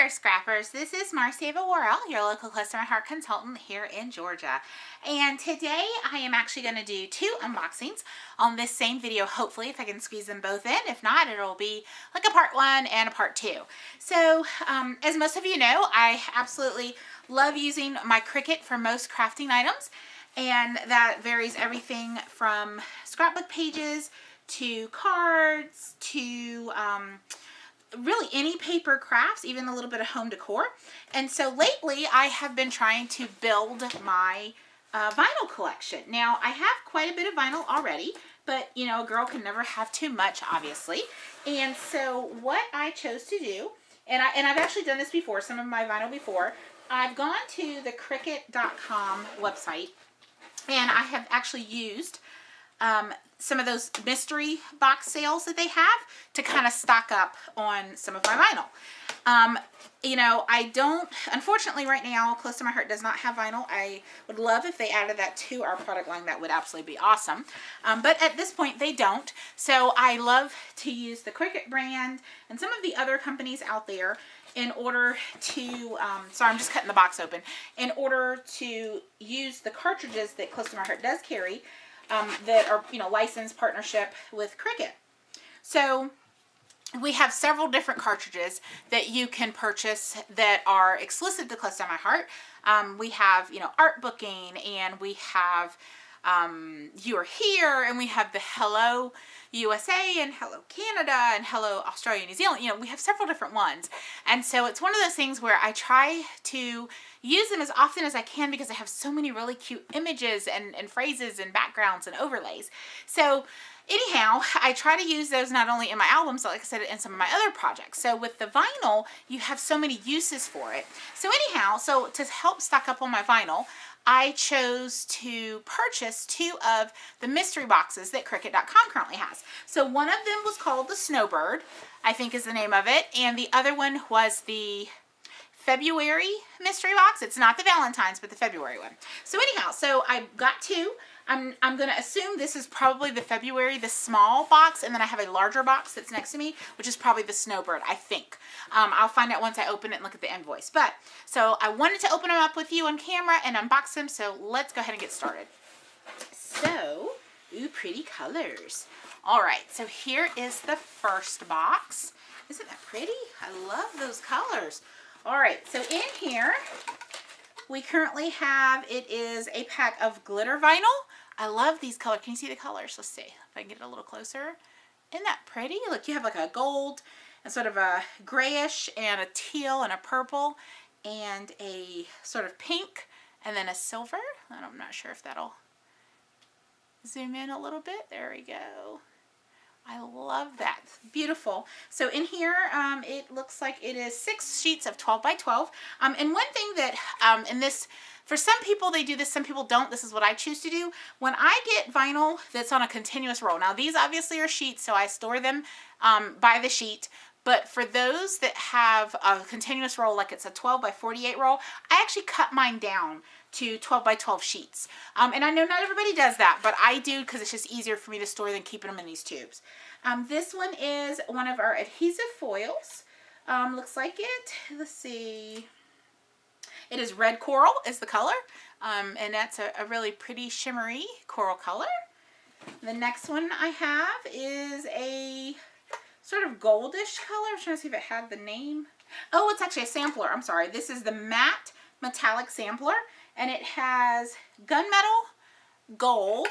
there, scrappers. This is Marcia Worrell, your local customer heart consultant here in Georgia. And today I am actually going to do two unboxings on this same video, hopefully, if I can squeeze them both in. If not, it'll be like a part one and a part two. So, as most of you know, I absolutely love using my Cricut for most crafting items. And that varies everything from scrapbook pages to cards to really any paper crafts, even a little bit of home decor. And so lately I have been trying to build my vinyl collection. Now I have quite a bit of vinyl already, but you know, a girl can never have too much, obviously. And so what I chose to do, and I've actually done this before, some of my vinyl before, I've gone to the Cricut.com website and I have actually used some of those mystery box sales that they have to kind of stock up on some of my vinyl. You know, I don't, unfortunately right now, Close to My Heart does not have vinyl. I would love if they added that to our product line. That would absolutely be awesome. But at this point they don't. So I love to use the Cricut brand and some of the other companies out there in order to, sorry, I'm just cutting the box open, in order to use the cartridges that Close to My Heart does carry, that are, you know, licensed partnership with Cricut. So we have several different cartridges that you can purchase that are exclusive to Close to My Heart. We have, you know, art booking, and we have You Are Here, and we have the Hello USA and Hello Canada and Hello Australia, New Zealand. You know, we have several different ones. And so it's one of those things where I try to use them as often as I can because I have so many really cute images and phrases and backgrounds and overlays. So anyhow, I try to use those not only in my albums, but like I said, in some of my other projects. So with the vinyl, you have so many uses for it. So anyhow, so to help stock up on my vinyl, I chose to purchase two of the mystery boxes that Cricut.com currently has. So one of them was called the Snowbird, I think is the name of it, and the other one was the February mystery box. It's not the Valentine's, but the February one. So anyhow, so I got two. I'm going to assume this is probably the February, the small box, and then I have a larger box that's next to me, which is probably the Snowbird, I think. I'll find out once I open it and look at the invoice. But, so I wanted to open them up with you on camera and unbox them, so let's go ahead and get started. So, ooh, pretty colors. All right, so here is the first box. Isn't that pretty? I love those colors. All right, so in here, we currently have, it is a pack of glitter vinyl. I love these colors. Can you see the colors? Let's see if I can get it a little closer. Isn't that pretty? Look, you have like a gold and sort of a grayish and a teal and a purple and a sort of pink and then a silver. I'm not sure if that'll zoom in a little bit. There we go. I love that. Beautiful. So in here, it looks like it is 6 sheets of 12 by 12. And one thing that, in this, for some people they do this, some people don't. This is what I choose to do. When I get vinyl that's on a continuous roll, now these obviously are sheets, so I store them by the sheet. But for those that have a continuous roll, like it's a 12 by 48 roll, I actually cut mine down to 12 by 12 sheets. And I know not everybody does that, but I do because it's just easier for me to store than keeping them in these tubes. This one is one of our adhesive foils. Looks like it. Let's see. It is red coral is the color. And that's a really pretty shimmery coral color. The next one I have is a sort of goldish color. I'm trying to see if it had the name. Oh, it's actually a sampler. I'm sorry. This is the matte metallic sampler. And it has gunmetal, gold,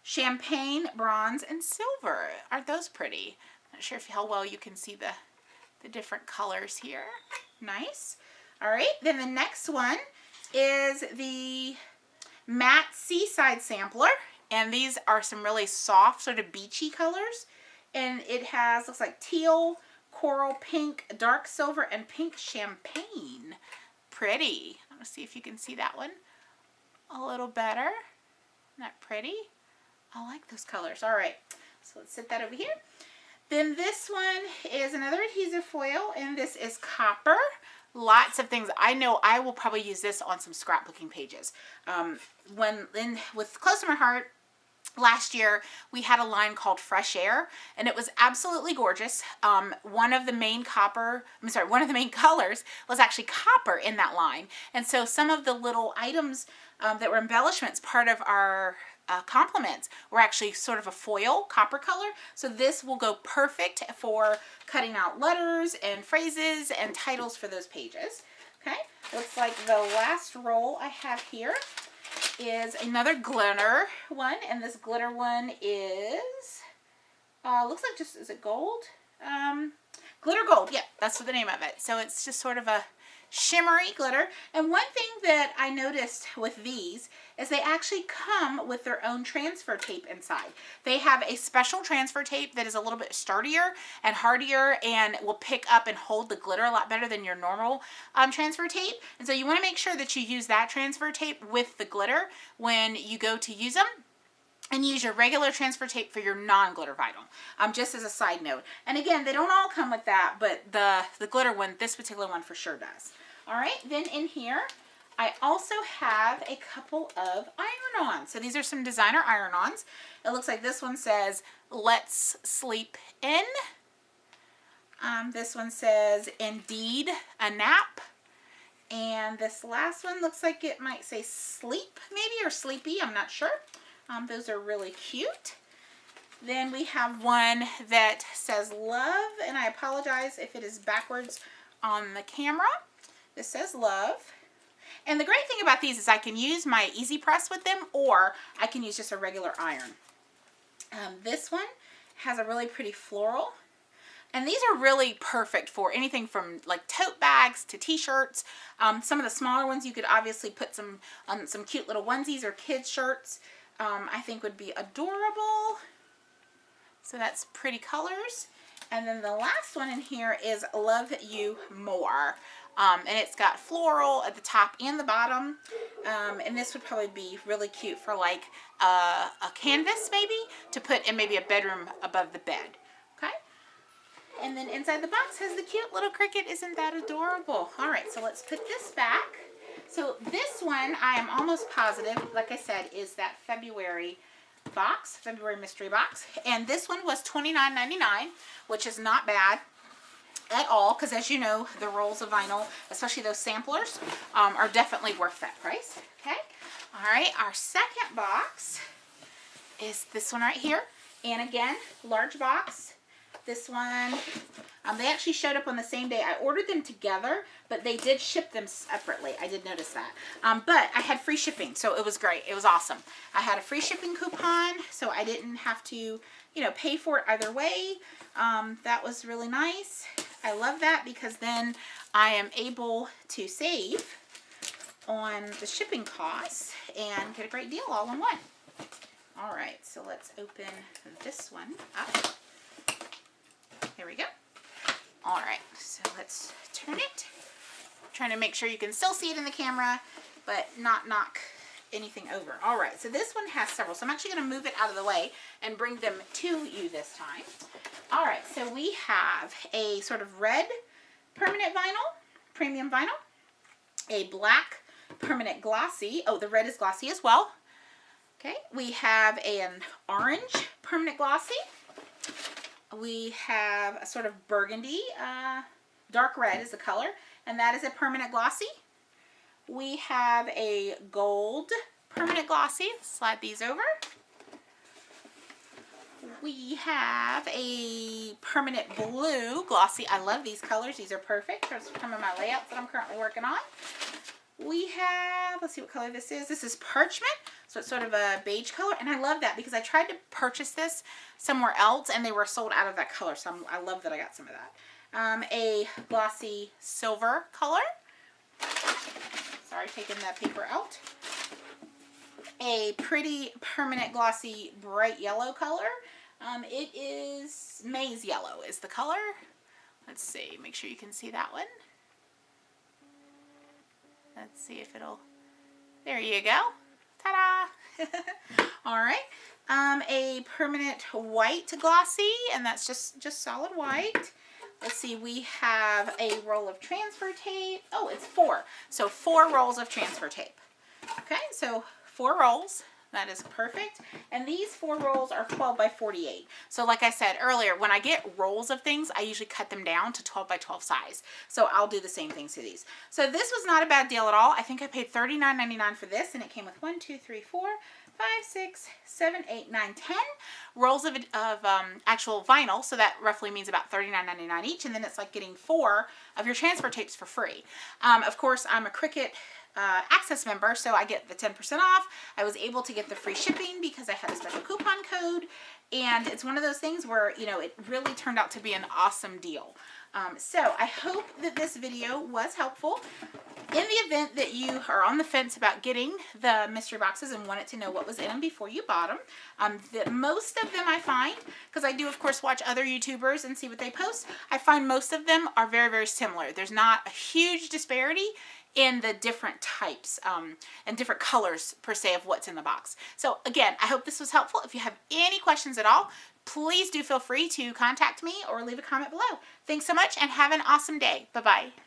champagne, bronze, and silver. Aren't those pretty? Not sure how well you can see the different colors here. Nice. All right, then the next one is the matte seaside sampler. And these are some really soft, sort of beachy colors. And it has, looks like teal, coral, pink, dark silver, and pink champagne. Pretty. Let's see if you can see that one a little better. Isn't that pretty? I like those colors. All right, so let's set that over here. Then this one is another adhesive foil, and this is copper. Lots of things. I know I will probably use this on some scrapbooking pages. With Close to My Heart, Last year, we had a line called Fresh Air, and it was absolutely gorgeous. One of the main colors was actually copper in that line. And so some of the little items that were embellishments, part of our compliments, were actually sort of a foil copper color. So this will go perfect for cutting out letters and phrases and titles for those pages. Okay, looks like the last roll I have here is another glitter one, and this glitter one is looks like just, is it gold? Glitter gold, yeah, that's the name of it. So it's just sort of a shimmery glitter. And one thing that I noticed with these is they actually come with their own transfer tape inside. They have a special transfer tape that is a little bit sturdier and hardier and will pick up and hold the glitter a lot better than your normal transfer tape. And so you want to make sure that you use that transfer tape with the glitter when you go to use them, and use your regular transfer tape for your non-glitter vinyl, just as a side note. And again, they don't all come with that, but the glitter one, this particular one for sure does. All right, then in here, I also have a couple of iron-ons. So these are some designer iron-ons. It looks like this one says, "Let's sleep in." This one says, "Indeed, a nap." And this last one looks like it might say "sleep," maybe, or "sleepy," I'm not sure. Those are really cute. Then we have one that says "love," and I apologize if it is backwards on the camera. This says "love." And the great thing about these is I can use my Easy Press with them, or I can use just a regular iron. This one has a really pretty floral. And these are really perfect for anything from like tote bags to t-shirts. Some of the smaller ones you could obviously put some cute little onesies or kids shirts. I think would be adorable. So that's pretty colors. And then the last one in here is "Love You More." And it's got floral at the top and the bottom. And this would probably be really cute for like a canvas maybe to put in maybe a bedroom above the bed. Okay. And then inside the box has the cute little Cricut. Isn't that adorable? All right, so let's put this back. So this one, I am almost positive, like I said, is that February box, February mystery box. And this one was $29.99, which is not bad at all, because as you know, the rolls of vinyl, especially those samplers, are definitely worth that price. Okay. All right, our second box is this one right here. And again, large box. This one, they actually showed up on the same day. I ordered them together, but they did ship them separately. I did notice that. But I had free shipping, so it was great. It was awesome. I had a free shipping coupon, so I didn't have to, you know, pay for it either way. That was really nice. I love that because then I am able to save on the shipping costs and get a great deal all in one. All right, so let's open this one up. Here we go. All right, so let's turn it. I'm trying to make sure you can still see it in the camera, but not knock anything over. All right, so this one has several. So I'm actually going to move it out of the way and bring them to you this time. All right, so we have a sort of red permanent vinyl, premium vinyl, a black permanent glossy. Oh, the red is glossy as well. Okay, we have an orange permanent glossy. We have a sort of burgundy, dark red is the color, and that is a permanent glossy. We have a gold permanent glossy. Slide these over. We have a permanent blue glossy. I love these colors. These are perfect. Those are some of my layouts that I'm currently working on. We have, let's see what color this is. This is parchment, so it's sort of a beige color, and I love that because I tried to purchase this somewhere else and they were sold out of that color, so I love that I got some of that. A glossy silver color. Sorry, taking that paper out. A pretty permanent glossy bright yellow color. It is maize yellow is the color. Let's see, make sure you can see that one. Let's see if it'll, there you go. Ta-da! All right. A permanent white glossy, and that's just solid white. Let's see, we have a roll of transfer tape. Oh, it's 4. So 4 rolls of transfer tape. Okay, so 4 rolls. That is perfect. And these 4 rolls are 12 by 48. So like I said earlier, when I get rolls of things, I usually cut them down to 12 by 12 size. So I'll do the same thing to these. So this was not a bad deal at all. I think I paid $39.99 for this, and it came with 1, 2, 3, 4, 5, 6, 7, 8, 9, 10 rolls of actual vinyl. So that roughly means about $39.99 each. And then it's like getting 4 of your transfer tapes for free. Of course, I'm a Cricut Access member, so I get the 10% off. I was able to get the free shipping because I had a special coupon code, and it's one of those things where, you know, it really turned out to be an awesome deal. So I hope that this video was helpful. In the event that you are on the fence about getting the mystery boxes and wanted to know what was in them before you bought them, most of them I find, because I do of course watch other YouTubers and see what they post, I find most of them are very, very similar. There's not a huge disparity in the different types and different colors per se of what's in the box. So again, I hope this was helpful. If you have any questions at all, please do feel free to contact me or leave a comment below. Thanks so much and have an awesome day. Bye-bye.